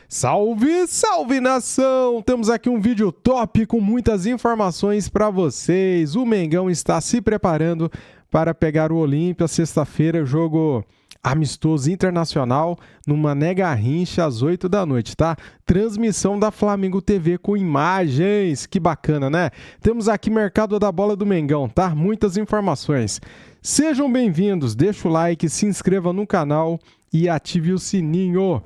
Salve, salve nação! Temos aqui um vídeo top com muitas informações para vocês. O Mengão está se preparando para pegar o Olímpia sexta-feira, jogo amistoso internacional no Mané Garrincha às 8 da noite, tá? Transmissão da Flamengo TV com imagens, que bacana, né? Temos aqui mercado da bola do Mengão, tá? Muitas informações. Sejam bem-vindos, deixa o like, se inscreva no canal e ative o sininho.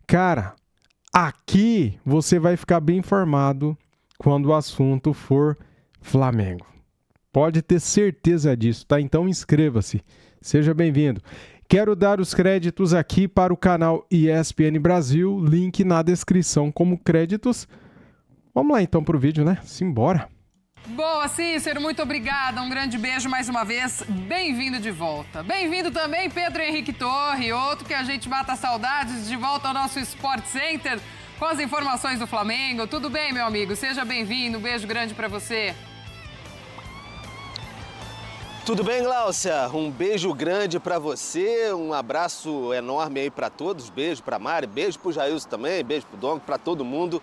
Cara, aqui você vai ficar bem informado quando o assunto for Flamengo. Pode ter certeza disso, tá? Então inscreva-se. Seja bem-vindo. Quero dar os créditos aqui para o canal ESPN Brasil, link na descrição como créditos. Vamos lá então para o vídeo, né? Simbora! Boa, Cícero, muito obrigada. Um grande beijo mais uma vez. Bem-vindo de volta. Bem-vindo também, Pedro Henrique Torre, outro que a gente mata saudades, de volta ao nosso Sport Center com as informações do Flamengo. Tudo bem, meu amigo? Seja bem-vindo. Um beijo grande para você. Tudo bem, Gláucia? Um beijo grande para você, um abraço enorme aí para todos. Beijo para Mari, beijo para o Jailson também, beijo para o Dom, para todo mundo.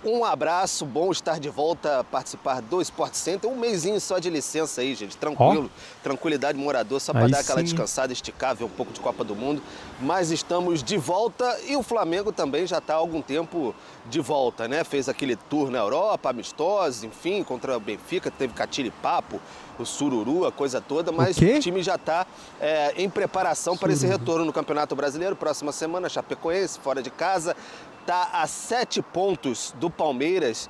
Um abraço, bom estar de volta a participar do Sport Center. Um mêsinho só de licença aí, gente, tranquilo, tranquilidade morador, só para dar aquela descansada, esticar, ver um pouco de Copa do Mundo. Mas estamos de volta e o Flamengo também já está há algum tempo de volta, né? Fez aquele tour na Europa, amistosos, enfim, contra o Benfica, teve Catira e Papo, o Sururu, a coisa toda, mas o time já está em preparação para esse retorno no Campeonato Brasileiro. Próxima semana, Chapecoense, fora de casa. Está a 7 pontos do Palmeiras,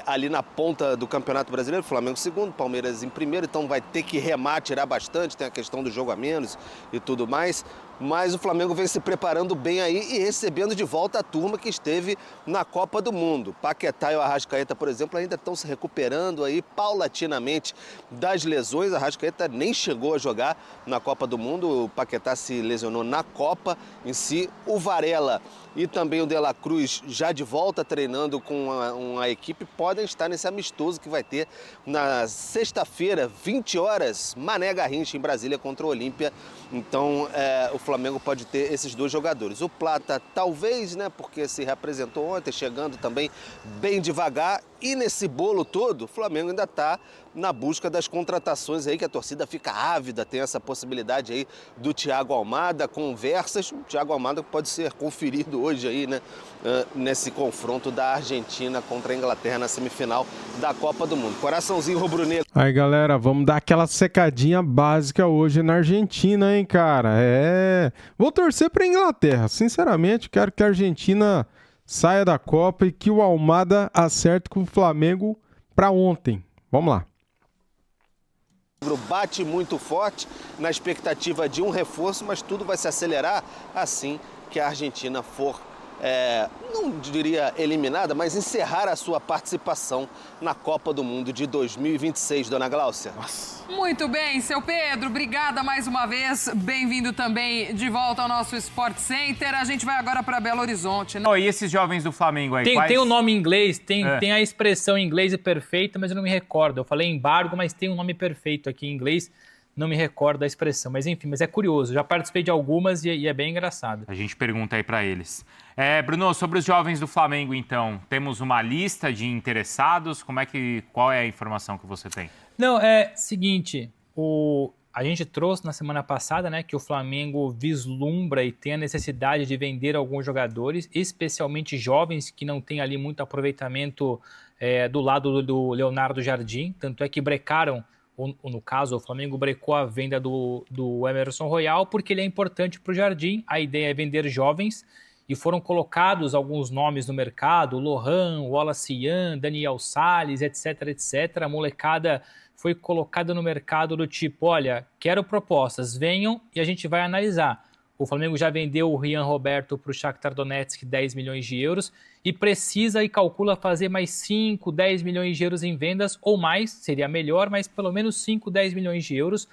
ali na ponta do Campeonato Brasileiro. Flamengo segundo, Palmeiras em primeiro, então vai ter que remar, tirar bastante, tem a questão do jogo a menos e tudo mais. Mas o Flamengo vem se preparando bem aí e recebendo de volta a turma que esteve na Copa do Mundo. Paquetá e o Arrascaeta, por exemplo, ainda estão se recuperando aí paulatinamente das lesões. A Arrascaeta nem chegou a jogar na Copa do Mundo, o Paquetá se lesionou na Copa em si. O Varela e também o De La Cruz já de volta treinando com uma equipe, podem estar nesse amistoso que vai ter na sexta-feira, 20 horas, Mané Garrincha em Brasília contra o Olímpia. Então o Flamengo pode ter esses dois jogadores. O Plata talvez, né, porque se reapresentou ontem, chegando também bem devagar. E nesse bolo todo, o Flamengo ainda está na busca das contratações aí, que a torcida fica ávida, tem essa possibilidade aí do Thiago Almada, conversas. O Thiago Almada pode ser conferido hoje aí, né, nesse confronto da Argentina contra a Inglaterra na semifinal da Copa do Mundo. Coraçãozinho rubro-negro. Aí, galera, vamos dar aquela secadinha básica hoje na Argentina, hein, cara? Vou torcer para a Inglaterra. Sinceramente, quero que a Argentina saia da Copa e que o Almada acerte com o Flamengo para ontem. Vamos lá. Bate muito forte na expectativa de um reforço, mas tudo vai se acelerar assim que a Argentina for, não diria eliminada, mas encerrar a sua participação na Copa do Mundo de 2026, dona Gláucia. Nossa. Muito bem, seu Pedro, obrigada mais uma vez. Bem-vindo também de volta ao nosso Sport Center. A gente vai agora para Belo Horizonte, né? E esses jovens do Flamengo aí? Tem o nome em inglês, tem a expressão em inglês perfeita, mas eu não me recordo. Eu falei embargo, mas tem um nome perfeito aqui em inglês. Não me recordo da expressão, mas enfim, mas é curioso. Já participei de algumas e é bem engraçado. A gente pergunta aí para eles. Bruno, sobre os jovens do Flamengo, então, temos uma lista de interessados? Qual é a informação que você tem? Não, é seguinte, a gente trouxe na semana passada, né, que o Flamengo vislumbra e tem a necessidade de vender alguns jogadores, especialmente jovens que não têm ali muito aproveitamento do lado do Leonardo Jardim, tanto é que brecaram. No caso, o Flamengo brecou a venda do Emerson Royal porque ele é importante para o Jardim. A ideia é vender jovens e foram colocados alguns nomes no mercado, Lohan, Wallace Ian, Daniel Salles, etc, etc. A molecada foi colocada no mercado do tipo, olha, quero propostas, venham e a gente vai analisar. O Flamengo já vendeu o Rian Roberto para o Shakhtar Donetsk 10 milhões de euros e precisa e calcula fazer mais 5, 10 milhões de euros em vendas ou mais, seria melhor, mas pelo menos 5, 10 milhões de euros.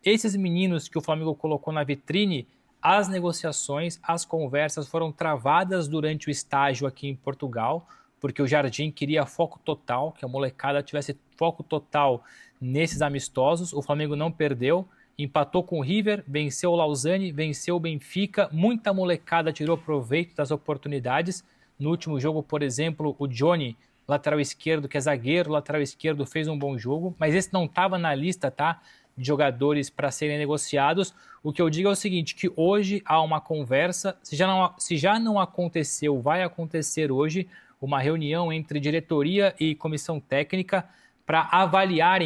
Esses meninos que o Flamengo colocou na vitrine, as negociações, as conversas foram travadas durante o estágio aqui em Portugal, porque o Jardim queria foco total, que a molecada tivesse foco total nesses amistosos. O Flamengo não perdeu. Empatou com o River, venceu o Lausanne, venceu o Benfica, muita molecada tirou proveito das oportunidades. No último jogo, por exemplo, o Johnny, lateral esquerdo, que é zagueiro, lateral esquerdo, fez um bom jogo, mas esse não estava na lista, tá? De jogadores para serem negociados. O que eu digo é o seguinte, que hoje há uma conversa, se já não aconteceu, vai acontecer hoje, uma reunião entre diretoria e comissão técnica para avaliar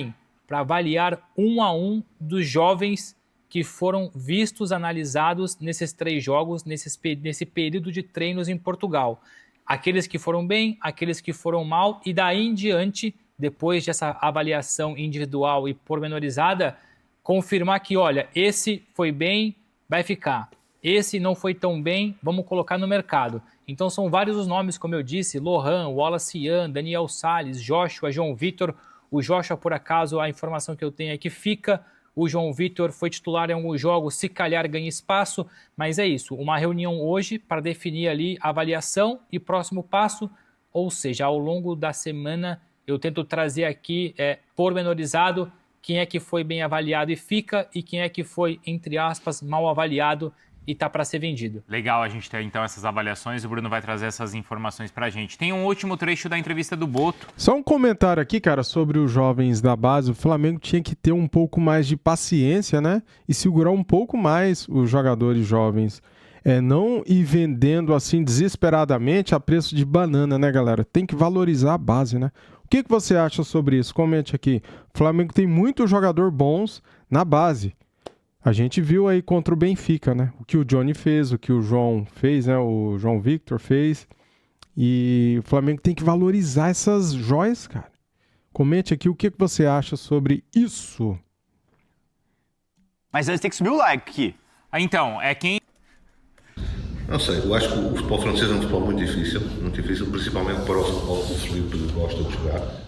um a um dos jovens que foram vistos, analisados nesses 3 jogos, nesse período de treinos em Portugal. Aqueles que foram bem, aqueles que foram mal, e daí em diante, depois dessa avaliação individual e pormenorizada, confirmar que, olha, esse foi bem, vai ficar. Esse não foi tão bem, vamos colocar no mercado. Então são vários os nomes, como eu disse, Lohan, Wallace Ian, Daniel Salles, Joshua, João Vitor. O Joshua, por acaso, a informação que eu tenho é que fica. O João Vitor foi titular em alguns jogos, se calhar ganha espaço, mas é isso, uma reunião hoje para definir ali a avaliação e próximo passo, ou seja, ao longo da semana eu tento trazer aqui pormenorizado quem é que foi bem avaliado e fica e quem é que foi, entre aspas, mal avaliado e está para ser vendido. Legal a gente ter, então, essas avaliações. O Bruno vai trazer essas informações para a gente. Tem um último trecho da entrevista do Boto. Só um comentário aqui, cara, sobre os jovens da base. O Flamengo tinha que ter um pouco mais de paciência, né? E segurar um pouco mais os jogadores jovens. Não ir vendendo assim desesperadamente a preço de banana, né, galera? Tem que valorizar a base, né? O que você acha sobre isso? Comente aqui. O Flamengo tem muito jogador bons na base. A gente viu aí contra o Benfica, né? O que o Johnny fez, o que o João fez, né? O João Victor fez. E o Flamengo tem que valorizar essas joias, cara. Comente aqui o que você acha sobre isso. Mas antes tem que subir o like aqui. Então, quem... Não sei, eu acho que o futebol francês é um futebol muito difícil, principalmente para o futebol que o Filipe gosta de jogar.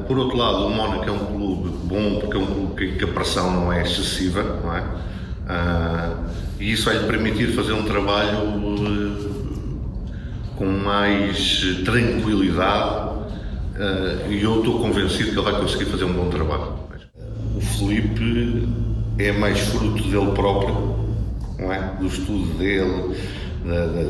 Por outro lado, o Mónaco é um clube bom, porque é um clube que a pressão não é excessiva, não é? E isso vai lhe permitir fazer um trabalho com mais tranquilidade, e eu estou convencido que ele vai conseguir fazer um bom trabalho. O Filipe é mais fruto dele próprio, não é? Do estudo dele,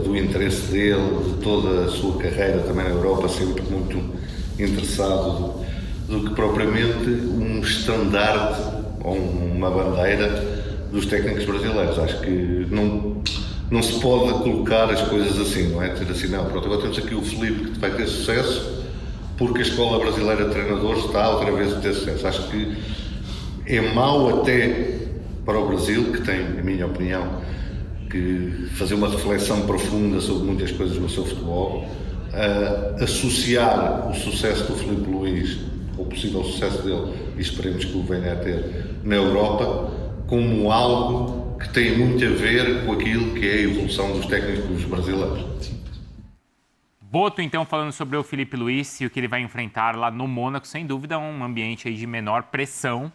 do interesse dele, de toda a sua carreira também na Europa, sempre muito interessado do que propriamente um estandarte ou uma bandeira dos técnicos brasileiros. Acho que não se pode colocar as coisas assim, não é? Dizer assim, não, pronto, agora temos aqui o Filipe que vai ter sucesso porque a Escola Brasileira de Treinadores está outra vez a ter sucesso. Acho que é mau até para o Brasil, que tem, na minha opinião, que fazer uma reflexão profunda sobre muitas coisas no seu futebol, associar o sucesso do Filipe Luís, ou o possível sucesso dele, e esperemos que o venha a ter na Europa, como algo que tem muito a ver com aquilo que é a evolução dos técnicos brasileiros. Boto, então, falando sobre o Filipe Luís e o que ele vai enfrentar lá no Mônaco, sem dúvida um ambiente aí de menor pressão.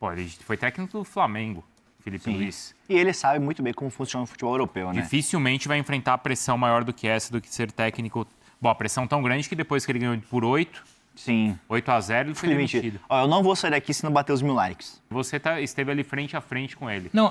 Pô, ele foi técnico do Flamengo, Filipe Luís. E ele sabe muito bem como funciona o futebol europeu, né? Dificilmente vai enfrentar a pressão maior do que essa, do que ser técnico. Bom, a pressão tão grande que depois que ele ganhou por 8-0, ele foi demitido. Ó, eu não vou sair daqui se não bater os 1000 likes. Você esteve ali frente a frente com ele. Não,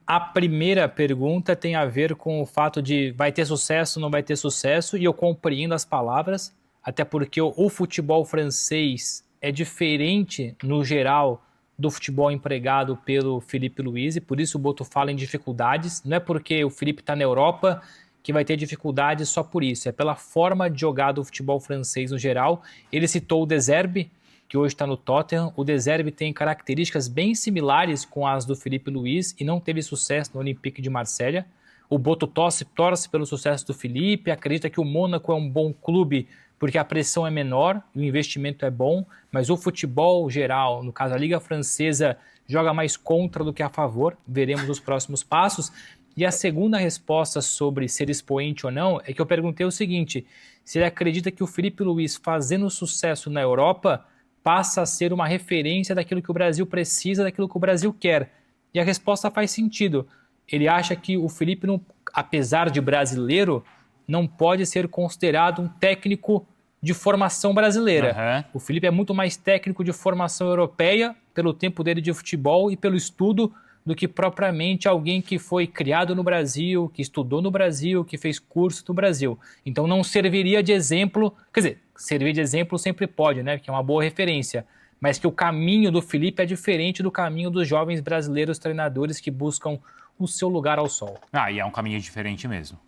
a primeira pergunta tem a ver com o fato de vai ter sucesso, não vai ter sucesso, e eu compreendo as palavras, até porque o futebol francês é diferente, no geral, do futebol empregado pelo Filipe Luís, e por isso o Boto fala em dificuldades. Não é porque o Filipe está na Europa que vai ter dificuldades só por isso, é pela forma de jogar do futebol francês no geral. Ele citou o De Zerbi, que hoje está no Tottenham. O De Zerbi tem características bem similares com as do Filipe Luís e não teve sucesso no Olympique de Marselha. O Boto torce pelo sucesso do Filipe, acredita que o Mônaco é um bom clube porque a pressão é menor e o investimento é bom, mas o futebol geral, no caso a Liga Francesa, joga mais contra do que a favor. Veremos os próximos passos. E a segunda resposta sobre ser expoente ou não é que eu perguntei o seguinte: se ele acredita que o Filipe Luís, fazendo sucesso na Europa, passa a ser uma referência daquilo que o Brasil precisa, daquilo que o Brasil quer. E a resposta faz sentido. Ele acha que o Filipe, apesar de brasileiro, não pode ser considerado um técnico de formação brasileira. O Filipe é muito mais técnico de formação europeia, pelo tempo dele de futebol e pelo estudo do que propriamente alguém que foi criado no Brasil, que estudou no Brasil, que fez curso no Brasil. Então não serviria de exemplo, quer dizer, servir de exemplo sempre pode, né, que é uma boa referência, mas que o caminho do Felipe é diferente do caminho dos jovens brasileiros treinadores que buscam o seu lugar ao sol. E é um caminho diferente mesmo.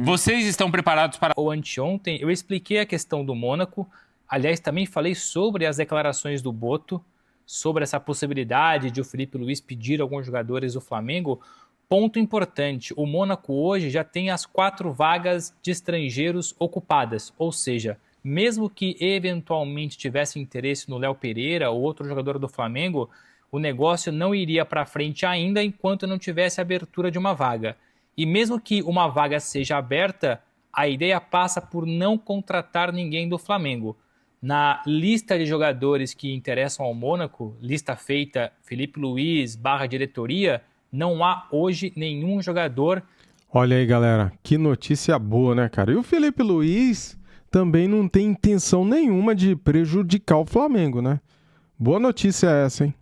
Vocês estão preparados para... O anteontem eu expliquei a questão do Mônaco, aliás também falei sobre as declarações do Boto, sobre essa possibilidade de o Felipe Luiz pedir alguns jogadores do Flamengo. Ponto importante, o Mônaco hoje já tem as 4 vagas de estrangeiros ocupadas, ou seja, mesmo que eventualmente tivesse interesse no Léo Pereira ou outro jogador do Flamengo, o negócio não iria para frente ainda enquanto não tivesse abertura de uma vaga. E mesmo que uma vaga seja aberta, a ideia passa por não contratar ninguém do Flamengo. Na lista de jogadores que interessam ao Mônaco, lista feita Felipe Luiz / diretoria, não há hoje nenhum jogador. Olha aí, galera, que notícia boa, né, cara? E o Felipe Luiz também não tem intenção nenhuma de prejudicar o Flamengo, né? Boa notícia essa, hein?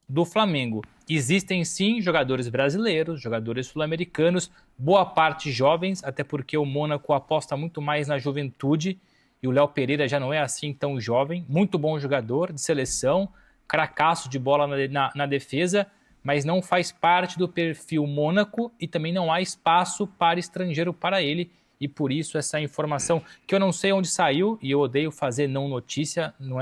Do Flamengo. Existem sim jogadores brasileiros, jogadores sul-americanos, boa parte jovens, até porque o Mônaco aposta muito mais na juventude e o Léo Pereira já não é assim tão jovem, muito bom jogador de seleção, cracaço de bola na defesa, mas não faz parte do perfil Mônaco e também não há espaço para estrangeiro para ele e por isso essa informação que eu não sei onde saiu e eu odeio fazer não notícia, não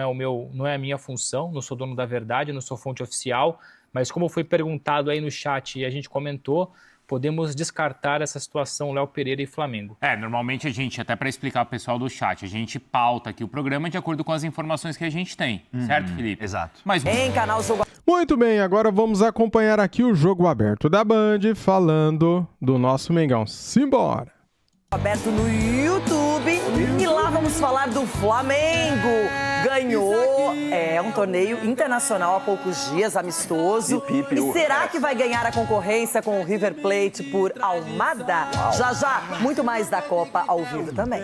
é a minha função, não sou dono da verdade, não sou fonte oficial, mas como foi perguntado aí no chat e a gente comentou, podemos descartar essa situação Léo Pereira e Flamengo. Normalmente a gente, até para explicar para o pessoal do chat, a gente pauta aqui o programa de acordo com as informações que a gente tem, certo, Felipe? Exato. Mas... Muito bem, agora vamos acompanhar aqui o Jogo Aberto da Band, falando do nosso Mengão. Simbora! Aberto no YouTube e lá vamos falar do Flamengo. Ganhou um torneio internacional há poucos dias, amistoso. E será que vai ganhar a concorrência com o River Plate por Almada? Já, muito mais da Copa ao vivo também.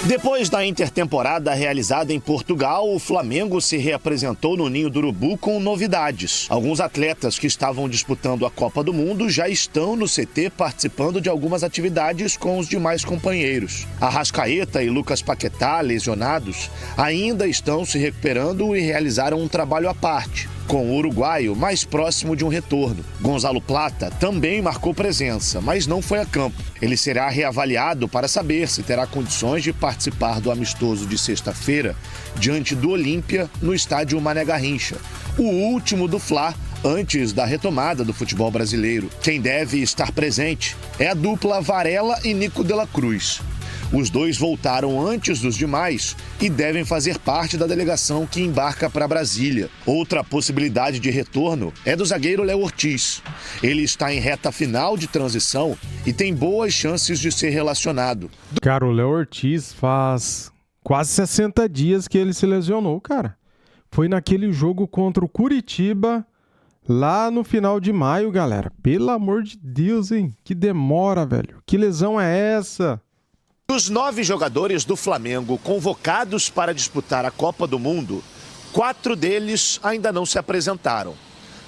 Depois da intertemporada realizada em Portugal, o Flamengo se reapresentou no Ninho do Urubu com novidades. Alguns atletas que estavam disputando a Copa do Mundo já estão no CT participando de algumas atividades com os demais companheiros. Arrascaeta e Lucas Paquetá, lesionados, ainda estão se recuperando e realizaram um trabalho à parte, com o uruguaio mais próximo de um retorno. Gonzalo Plata também marcou presença, mas não foi a campo. Ele será reavaliado para saber se terá condições de participar do amistoso de sexta-feira diante do Olímpia no estádio Mané Garrincha, o último do Fla antes da retomada do futebol brasileiro. Quem deve estar presente é a dupla Varela e Nico de la Cruz. Os dois voltaram antes dos demais e devem fazer parte da delegação que embarca para Brasília. Outra possibilidade de retorno é do zagueiro Léo Ortiz. Ele está em reta final de transição e tem boas chances de ser relacionado. Cara, o Léo Ortiz faz quase 60 dias que ele se lesionou, cara. Foi naquele jogo contra o Curitiba, lá no final de maio, galera. Pelo amor de Deus, hein? Que demora, velho. Que lesão é essa? Dos 9 jogadores do Flamengo convocados para disputar a Copa do Mundo, 4 deles ainda não se apresentaram.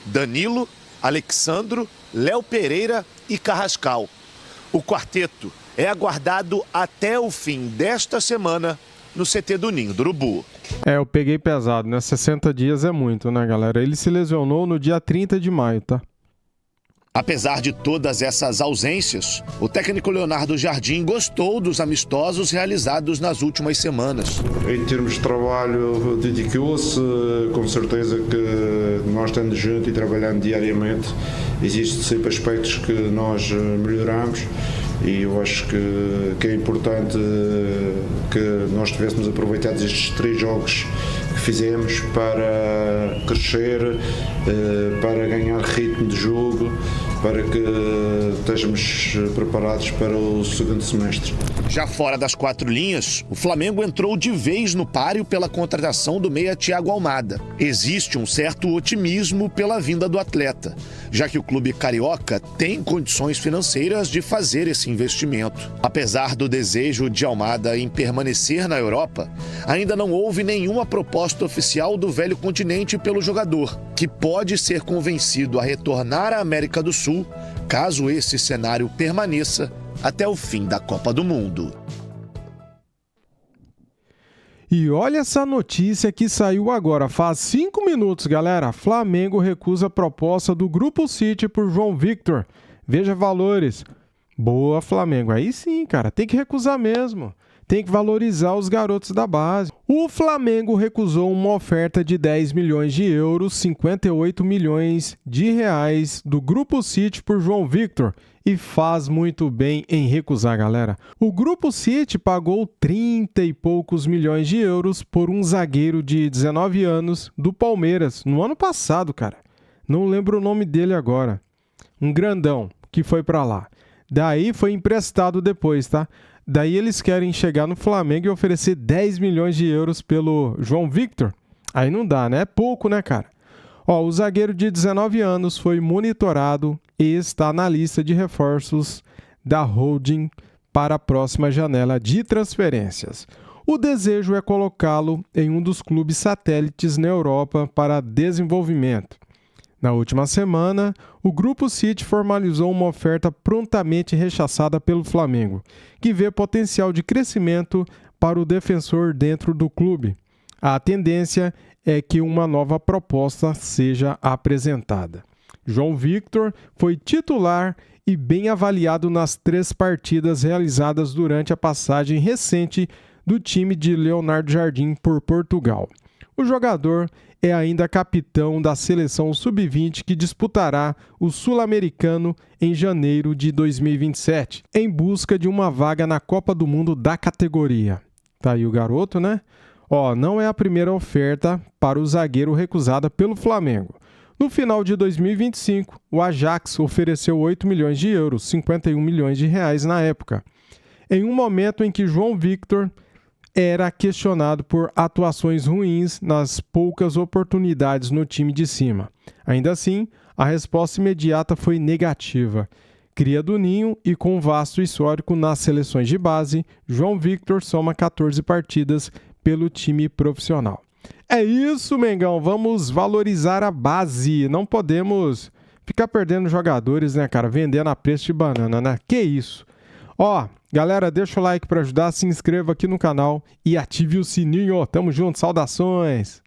Danilo, Alexandro, Léo Pereira e Carrascal. O quarteto é aguardado até o fim desta semana no CT do Ninho do Urubu. Eu peguei pesado, né? 60 dias é muito, né, galera? Ele se lesionou no dia 30 de maio, tá? Apesar de todas essas ausências, o técnico Leonardo Jardim gostou dos amistosos realizados nas últimas semanas. Em termos de trabalho, dedicou-se, com certeza que nós estando juntos e trabalhando diariamente, existem sempre aspectos que nós melhoramos e eu acho que é importante que nós tivéssemos aproveitado estes 3 jogos que fizemos para crescer, para ganhar ritmo de jogo para que estejamos preparados para o segundo semestre. Já fora das quatro linhas, o Flamengo entrou de vez no páreo pela contratação do meia Thiago Almada. Existe um certo otimismo pela vinda do atleta, já que o clube carioca tem condições financeiras de fazer esse investimento. Apesar do desejo de Almada em permanecer na Europa, ainda não houve nenhuma proposta oficial do velho continente pelo jogador, que pode ser convencido a retornar à América do Sul, caso esse cenário permaneça até o fim da Copa do Mundo. E olha essa notícia que saiu agora, faz 5 minutos, galera. Flamengo recusa a proposta do Grupo City por João Victor. Veja valores. Boa, Flamengo. Aí sim, cara, tem que recusar mesmo. Tem que valorizar os garotos da base. O Flamengo recusou uma oferta de 10 milhões de euros, 58 milhões de reais do Grupo City por João Victor. E faz muito bem em recusar, galera. O Grupo City pagou 30 e poucos milhões de euros por um zagueiro de 19 anos do Palmeiras, no ano passado, cara. Não lembro o nome dele agora. Um grandão que foi pra lá. Daí foi emprestado depois, tá? Daí eles querem chegar no Flamengo e oferecer 10 milhões de euros pelo João Victor. Aí não dá, né? É pouco, né, cara? Ó, o zagueiro de 19 anos foi monitorado e está na lista de reforços da holding para a próxima janela de transferências. O desejo é colocá-lo em um dos clubes satélites na Europa para desenvolvimento. Na última semana, o Grupo City formalizou uma oferta prontamente rechaçada pelo Flamengo, que vê potencial de crescimento para o defensor dentro do clube. A tendência é que uma nova proposta seja apresentada. João Victor foi titular e bem avaliado nas 3 partidas realizadas durante a passagem recente do time de Leonardo Jardim por Portugal. O jogador é ainda capitão da seleção sub-20 que disputará o Sul-Americano em janeiro de 2027, em busca de uma vaga na Copa do Mundo da categoria. Tá aí o garoto, né? Ó, não é a primeira oferta para o zagueiro recusada pelo Flamengo. No final de 2025, o Ajax ofereceu 8 milhões de euros, 51 milhões de reais na época, em um momento em que João Victor era questionado por atuações ruins nas poucas oportunidades no time de cima. Ainda assim, a resposta imediata foi negativa. Cria do ninho e com vasto histórico nas seleções de base, João Victor soma 14 partidas pelo time profissional. É isso, Mengão. Vamos valorizar a base. Não podemos ficar perdendo jogadores, né, cara? Vendendo a preço de banana, né? Que isso? Ó, galera, deixa o like para ajudar, se inscreva aqui no canal e ative o sininho. Tamo junto, saudações!